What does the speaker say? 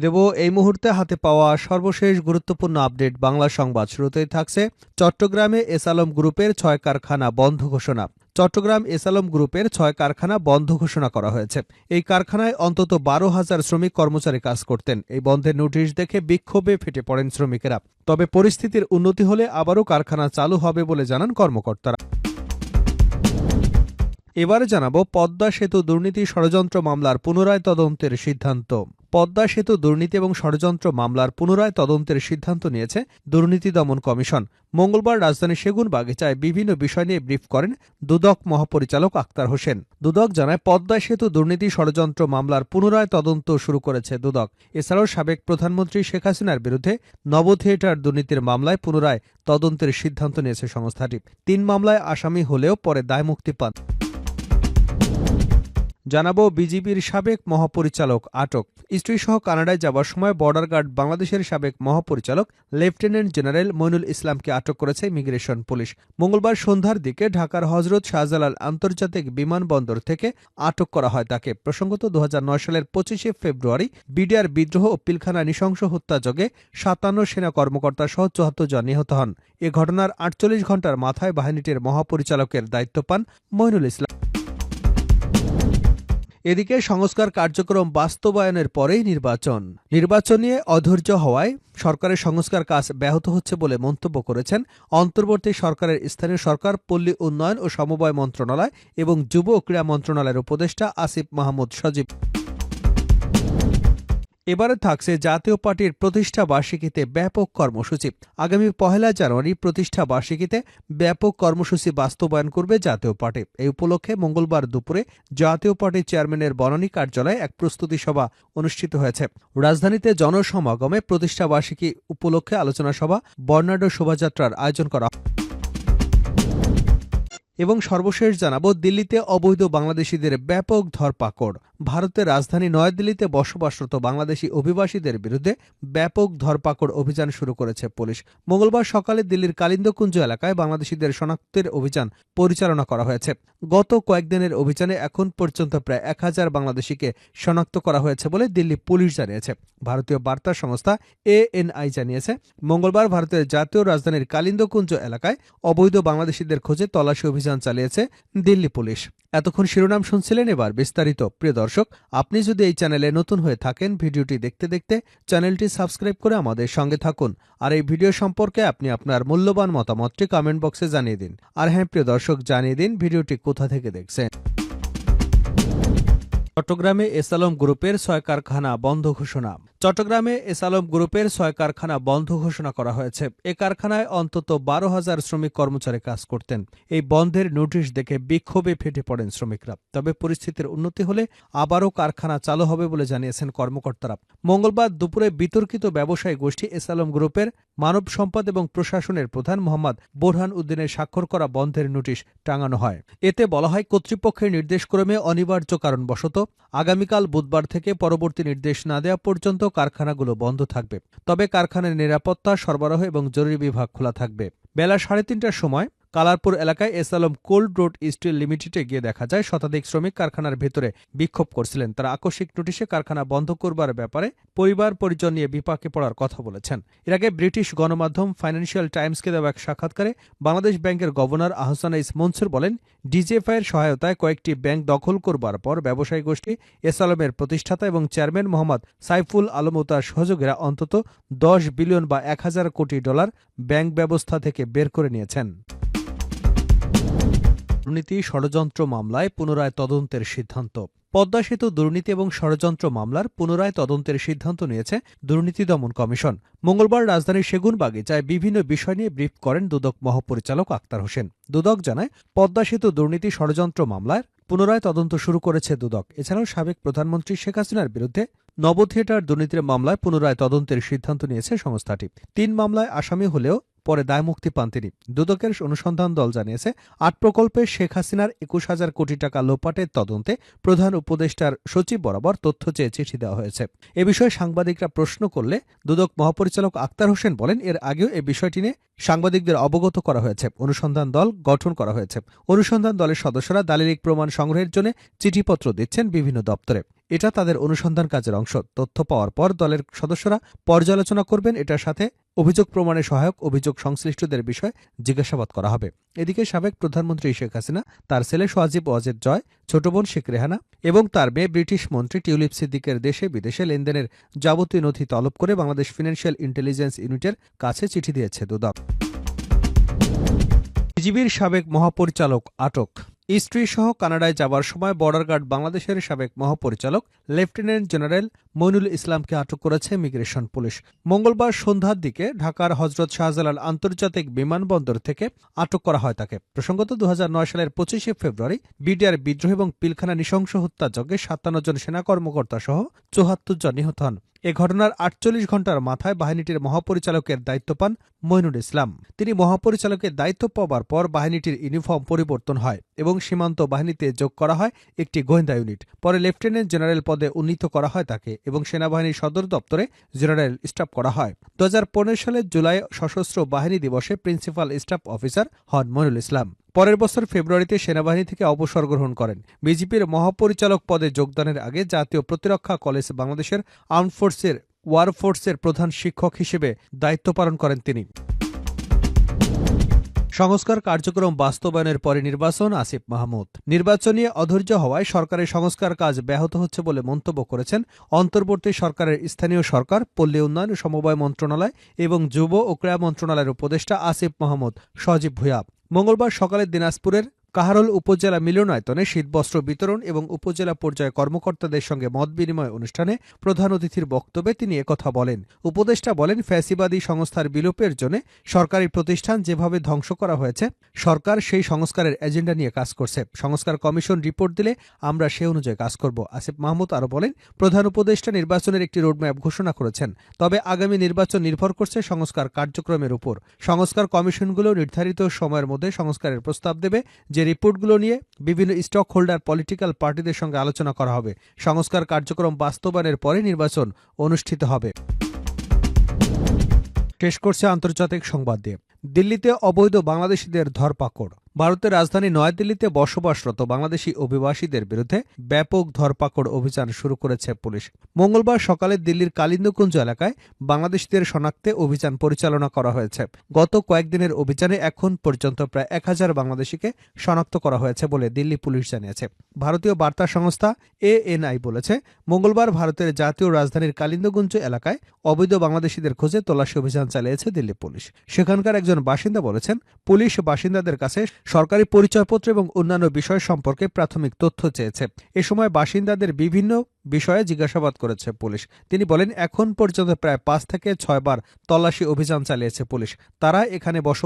দেব এই মুহূর্তে হাতে পাওয়া সর্বশেষ গুরুত্বপূর্ণ আপডেট বাংলা সংবাদ। শুরুতেই থাকছে চট্টগ্রামে এস আলম গ্রুপের ৬ কারখানা বন্ধ ঘোষণা। চট্টগ্রাম এস আলম গ্রুপের ৬ কারখানা বন্ধ ঘোষণা করা হয়েছে। এই কারখানায় অন্তত ১২,০০০ শ্রমিক কর্মচারী কাজ করতেন। এই বন্ধের নোটিশ দেখে বিক্ষোভে ফেটে পড়েন শ্রমিকেরা। তবে পরিস্থিতির উন্নতি হলে আবারও কারখানা চালু হবে বলে জানান কর্মকর্তারা। এবারে জানাবো পদ্মা সেতু দুর্নীতি ষড়যন্ত্র মামলার পুনরায় তদন্তের সিদ্ধান্ত। পদ্মা সেতু দুর্নীতি এবং ষড়যন্ত্র মামলার পুনরায় তদন্তের সিদ্ধান্ত নিয়েছে দুর্নীতি দমন কমিশন। মঙ্গলবার রাজধানীর সেগুনবাগিচায় বিভিন্ন বিষয় নিয়ে ব্রিফ করেন দুদক মহাপরিচালক আক্তার হোসেন। দুদক জানায়, পদ্মা সেতু দুর্নীতি ষড়যন্ত্র মামলার পুনরায় তদন্ত শুরু করেছে দুদক। এছাড়াও সাবেক প্রধানমন্ত্রী শেখ হাসিনার বিরুদ্ধে নব থিয়েটার দুর্নীতির মামলায় পুনরায় তদন্তের সিদ্ধান্ত নিয়েছে সংস্থাটি। ৩ মামলায় আসামি হলেও পরে দায়মুক্তি পান। জানাবো বিজিবির সাবেক মহাপরিচালক আটক। স্ত্রীসহ কানাডায় যাওয়ার সময় বর্ডার গার্ড বাংলাদেশের সাবেক মহাপরিচালক লেফটেন্যান্ট জেনারেল মইনুল ইসলামকে আটক করেছে ইমিগ্রেশন পুলিশ। মঙ্গলবার সন্ধ্যার দিকে ঢাকার হজরত শাহজালাল আন্তর্জাতিক বিমানবন্দর থেকে আটক করা হয় তাকে। প্রসঙ্গত ২০০৯ সালের ২৫শে ফেব্রুয়ারি বিডিআর বিদ্রোহ ও পিলখানা নৃশংস হত্যাযোগে ৫৭ সেনা কর্মকর্তা সহ ৭৪ জন নিহত হন। এ ঘটনার ৪৮ ঘণ্টার মাথায় বাহিনীটির মহাপরিচালকের দায়িত্ব পান মইনুল ইসলাম। এদিকে সংস্কার কার্যক্রম বাস্তবায়নের পরেই নির্বাচন নিয়ে অধৈর্য হওয়ায় সরকারের সংস্কার কাজ ব্যাহত হচ্ছে বলে মন্তব্য করেছেন অন্তর্বর্তী সরকারের স্থানীয় সরকার, পল্লী উন্নয়ন ও সমবায় মন্ত্রণালয় এবং যুব ও ক্রীড়া মন্ত্রণালয়ের উপদেষ্টা আসিফ মাহমুদ সজীব। এবারে থাকছে জাতীয় পার্টির প্রতিষ্ঠা বার্ষিকীতে ব্যাপক কর্মসূচি। আগামী ১ জানুয়ারি প্রতিষ্ঠা বার্ষিকীতে ব্যাপক কর্মসূচি বাস্তবায়ন করবে জাতীয় পার্টি। এই উপলক্ষে মঙ্গলবার দুপুরে জাতীয় পার্টির চেয়ারম্যানের বনানী কার্যালয়ে এক প্রস্তুতি সভা অনুষ্ঠিত হয়েছে। রাজধানীতে জনসমাগমে প্রতিষ্ঠা বার্ষিকী উপলক্ষে আলোচনা সভা, বর্ণাঢ্য শোভাযাত্রার আয়োজন করা হয়। এবং সর্বশেষ জানাবো দিল্লিতে অবৈধ বাংলাদেশিদের ব্যাপক ধরপাকড়। ভারতের রাজধানী নয়াদিল্লিতে বসবাসরত বাংলাদেশি অভিবাসীদের বিরুদ্ধে ব্যাপক ধরপাকড় অভিযান শুরু করেছে পুলিশ। মঙ্গলবার সকালে দিল্লির কালিন্দকুঞ্জ এলাকায় বাংলাদেশিদের শনাক্তের অভিযান পরিচালনা করা হয়েছে। গত কয়েকদিনের অভিযানে এখন পর্যন্ত প্রায় ১,০০০ বাংলাদেশিকে শনাক্ত করা হয়েছে বলে দিল্লি পুলিশ জানিয়েছে। ভারতীয় বার্তা সংস্থা ANI জানিয়েছে, মঙ্গলবার ভারতের জাতীয় রাজধানীর কালিন্দকুঞ্জ এলাকায় অবৈধ বাংলাদেশিদের খোঁজে তল্লাশি অভিযান চালিয়েছে দিল্লি পুলিশ। এতক্ষণ শিরোনাম শুনছিলেন, এবার বিস্তারিত। প্রিয় দর্শক, আপনি যদি এই চ্যানেলে নতুন হয়ে থাকেন, ভিডিওটি দেখতে দেখতে চ্যানেলটি সাবস্ক্রাইব করে আমাদের সঙ্গে থাকুন। আর এই ভিডিও সম্পর্কে আপনি আপনার মূল্যবান মতামতটি কমেন্ট বক্সে জানিয়ে দিন। আর হ্যাঁ প্রিয় দর্শক, জানিয়ে দিন ভিডিওটি কোথা থেকে দেখছেন। চট্টগ্রামে এস আলম গ্রুপের ৬ কারখানা বন্ধ ঘোষণা। চট্টগ্রামে এস আলম গ্রুপের ৬ কারখানা বন্ধ ঘোষণা করা হয়েছে। এ কারখানায় অন্তত ১২,০০০ শ্রমিক কর্মচারী কাজ করতেন। এই বন্ধের নোটিশ দেখে বিক্ষোভে ফেটে পড়েন শ্রমিকরা। তবে পরিস্থিতির উন্নতি হলে আবারও কারখানা চালু হবে বলে জানিয়েছেন কর্মকর্তারা। মঙ্গলবার দুপুরে বিতর্কিত ব্যবসায়ী গোষ্ঠী এস আলম গ্রুপের মানব সম্পদ এবং প্রশাসনের প্রধান মোহাম্মদ বোরহান উদ্দিনের স্বাক্ষর করা বন্ধের নোটিশ টাঙানো হয়। এতে বলা হয়, কর্তৃপক্ষের নির্দেশক্রমে অনিবার্য কারণবশত আগামীকাল বুধবার থেকে পরবর্তী নির্দেশ না দেওয়া পর্যন্ত কারখানাগুলো বন্ধ থাকবে। তবে কারখানার নিরাপত্তা, সরবরাহ এবং জরুরি বিভাগ খোলা থাকবে। বেলা ৩:৩০টার সময় কালারপুর এলাকায় S Alam cold road steel লিমিটেডে গিয়ে দেখা যায় শতাধিক শ্রমিক কারখানার ভেতরে বিক্ষোভ করছিলেন। তারা আকস্মিক নোটিশে কারখানা বন্ধ করবার ব্যাপারে পরিবার পরিজন নিয়ে বিপাকে পড়ার কথা বলেছেন। এর আগে ব্রিটিশ গণমাধ্যম ফাইন্যান্সিয়াল টাইমসকে দেওয়া এক সাক্ষাৎকারে বাংলাদেশ ব্যাংকের গভর্নর আহসান মনসুর বলেন, ডিজিএফআইয়ের সহায়তায় কয়েকটি ব্যাংক দখল করবার পর ব্যবসায়ী গোষ্ঠী এস আলমের প্রতিষ্ঠাতা এবং চেয়ারম্যান মোহাম্মদ সাইফুল আলম ও তার সহযোগীরা অন্তত ১০ বিলিয়ন বা ১,০০০ কোটি ডলার ব্যাংক ব্যবস্থা থেকে বের করে নিয়েছেন। দুর্নীতি ষড়যন্ত্র মামলায় পুনরায় তদন্তের সিদ্ধান্ত। পদ্মা সেতু দুর্নীতি এবং ষড়যন্ত্র মামলার পুনরায় তদন্তের সিদ্ধান্ত নিয়েছে দুর্নীতি দমন কমিশন। মঙ্গলবার রাজধানীর সেগুনবাগিচায় বিভিন্ন বিষয় নিয়ে ব্রিফ করেন দুদক মহাপরিচালক আক্তার হোসেন। দুদক জানায়, পদ্মা সেতু দুর্নীতি ষড়যন্ত্র মামলার পুনরায় তদন্ত শুরু করেছে দুদক। এছাড়াও সাবেক প্রধানমন্ত্রী শেখ হাসিনার বিরুদ্ধে নব থিয়েটার দুর্নীতির মামলায় পুনরায় তদন্তের সিদ্ধান্ত নিয়েছে সংস্থাটি। ৩ মামলায় আসামি হলেও পরে দায়মুক্তি পান তিনি। দুদকের অনুসন্ধান দল জানিয়েছে, ৮ প্রকল্পে শেখ হাসিনার ২১,০০০ কোটি টাকা লোপাটের তদন্তে প্রধান উপদেষ্টার সচিব বরাবর তথ্য চেয়ে চিঠি দেওয়া হয়েছে। এ বিষয়ে সাংবাদিকরা প্রশ্ন করলে দুদক মহাপরিচালক আক্তার হোসেন বলেন, এর আগেও এ বিষয়টি নিয়ে সাংবাদিকদের অবগত করা হয়েছে। অনুসন্ধান দল গঠন করা হয়েছে। অনুসন্ধান দলের সদস্যরা দালিলিক প্রমাণ সংগ্রহের জন্য চিঠিপত্র দিচ্ছেন বিভিন্ন দপ্তরে। এটা তাদের অনুসন্ধান কাজের অংশ। তথ্য পাওয়ার পর দলের সদস্যরা পর্যালোচনা করবেন। এটার সাথে অভিযোগ প্রমাণে সহায়ক অভিযোগ সংশ্লিষ্টদের বিষয়ে জিজ্ঞাসাবাদ করা হবে। এদিকে সাবেক প্রধানমন্ত্রী শেখ হাসিনা, তার ছেলে সজীব ওয়াজেদ জয়, ছোট বোন শেখ রেহানা এবং তার মেয়ে ব্রিটিশ মন্ত্রী টিউলিপ সিদ্দিকের দেশে বিদেশে লেনদেনের যাবতীয় নথি তলব করে বাংলাদেশ ফিনান্সিয়াল ইন্টেলিজেন্স ইউনিটের কাছে চিঠি দিয়েছে দুদক। বিজিবির সাবেক মহাপরিচালক আটক। স্ত্রীসহ কানাডায় যাবার সময় বর্ডার গার্ড বাংলাদেশের সাবেক মহাপরিচালক লেফটেন্যান্ট জেনারেল মইনুল ইসলামকে আটক করেছে ইমিগ্রেশন পুলিশ। মঙ্গলবার সন্ধ্যার দিকে ঢাকার হজরত শাহজালাল আন্তর্জাতিক বিমানবন্দর থেকে আটক করা হয় তাকে। প্রসঙ্গত ২০০৯ সালের ২৫শে ফেব্রুয়ারি বিডিআর বিদ্রোহ এবং পিলখানা নৃশংস হত্যাযজ্ঞে ৫৭ জন সেনা কর্মকর্তা সহ ৭৪ জন নিহত হন। এ ঘটনার ৪৮ ঘণ্টার মাথায় বাহিনীটির মহাপরিচালকের দায়িত্ব পান মইনুল ইসলাম। তিনি মহাপরিচালকের দায়িত্ব পাওয়ার পর বাহিনীটির ইউনিফর্ম পরিবর্তন হয় এবং সীমান্ত বাহিনীতে যোগ করা হয় একটি গোয়েন্দা ইউনিট। পরে লেফটেন্যান্ট জেনারেল পদে উন্নীত করা হয় তাকে এবং সেনাবাহিনীর সদর দপ্তরে জেনারেল স্টাফ করা হয়। ২০১৫ সালের জুলাই সশস্ত্র বাহিনী দিবসে প্রিন্সিপাল স্টাফ অফিসার হন মইনুল ইসলাম। পরের বছর ফেব্রুয়ারিতে সেনাবাহিনী থেকে অবসর গ্রহণ করেন। বিজিপির মহাপরিচালক পদে যোগদানের আগে জাতীয় প্রতিরক্ষা কলেজ বাংলাদেশের আর্মড ফোর্সের ওয়ার ফোর্সের প্রধান শিক্ষক হিসেবে দায়িত্ব পালন করেন তিনি। সংস্কার কার্যক্রম বাস্তবায়নের পরে নির্বাচন, আসিফ মাহমুদ। নির্বাচন নিয়ে অধৈর্য হওয়ায় সরকারের সংস্কার কাজ ব্যাহত হচ্ছে বলে মন্তব্য করেছেন অন্তর্বর্তী সরকারের স্থানীয় সরকার, পল্লী উন্নয়ন ও সমবায় মন্ত্রণালয় এবং যুব ও ক্রীড়া মন্ত্রণালয়ের উপদেষ্টা আসিফ মাহমুদ সজীব ভুঁইয়া মঙ্গলবার সকালে দিনাজপুরের কাহারোল উপজেলা মিলনায়তনে শীতবস্ত্র বিতরণ এবং উপজেলা পর্যায়ে কর্মকর্তাদের সঙ্গে মতবিনিময় অনুষ্ঠানে প্রধান অতিথির বক্তব্যে তিনি একথা বলেন। উপদেষ্টা বলেন, ফ্যাসিবাদী সংস্থার বিলোপের জন্য সরকারি প্রতিষ্ঠান যেভাবে ধ্বংস করা হয়েছে, সরকার সেই সংস্কারের এজেন্ডা নিয়ে কাজ করছে। সংস্কার কমিশন রিপোর্ট দিলে আমরা সে অনুযায়ী কাজ করব। আসিফ মাহমুদ আরও বলেন, প্রধান উপদেষ্টা নির্বাচনের একটি রোডম্যাপ ঘোষণা করেছেন, তবে আগামী নির্বাচন নির্ভর করছে সংস্কার কার্যক্রমের উপর। সংস্কার কমিশনগুলো নির্ধারিত সময়ের মধ্যে সংস্কারের প্রস্তাব দেবে। যে রিপোর্টগুলো নিয়ে বিভিন্ন স্টক হোল্ডার পলিটিক্যাল পার্টিদের সঙ্গে আলোচনা করা হবে। সংস্কার কার্যক্রম বাস্তবায়নের পরে নির্বাচন অনুষ্ঠিত হবে। শেষ করছে আন্তর্জাতিক সংবাদ দিয়ে। দিল্লিতে অবৈধ বাংলাদেশিদের ধরপাকড়। ভারতের রাজধানী নয়াদিল্লিতে বসবাসরত বাংলাদেশি অভিবাসীদের বিরুদ্ধে ব্যাপক ধরপাকড় অভিযান শুরু করেছে পুলিশ। মঙ্গলবার সকালে দিল্লির কালিন্দকুঞ্জ এলাকায় বাংলাদেশিদের শনাক্তে অভিযান পরিচালনা করা হয়েছে। গত কয়েকদিনের অভিযানে এখন পর্যন্ত প্রায় ১,০০০ বাংলাদেশিকে শনাক্ত করা হয়েছে বলে দিল্লি পুলিশ জানিয়েছে। ভারতীয় বার্তা সংস্থা ANI বলেছে, মঙ্গলবার ভারতের জাতীয় রাজধানীর কালিন্দকুঞ্জ এলাকায় অবৈধ বাংলাদেশিদের খোঁজে তল্লাশি অভিযান চালিয়েছে দিল্লি পুলিশ। সেখানকার একজন বাসিন্দা বলেছেন, পুলিশ বাসিন্দাদের কাছে সরকারি পরিচয়পত্র এবং অন্যান্য বিষয় সম্পর্কে প্রাথমিক তথ্য চেয়েছে। এ সময় বাসিন্দাদের বিভিন্ন বিষয়ে জিজ্ঞাসাবাদ করেছে পুলিশ। তিনি বলেন, এখন পর্যন্ত প্রায় ৫ থেকে ৬ বার তল্লাশি অভিযান চালিয়েছে পুলিশ। তারা এখানে বসবাস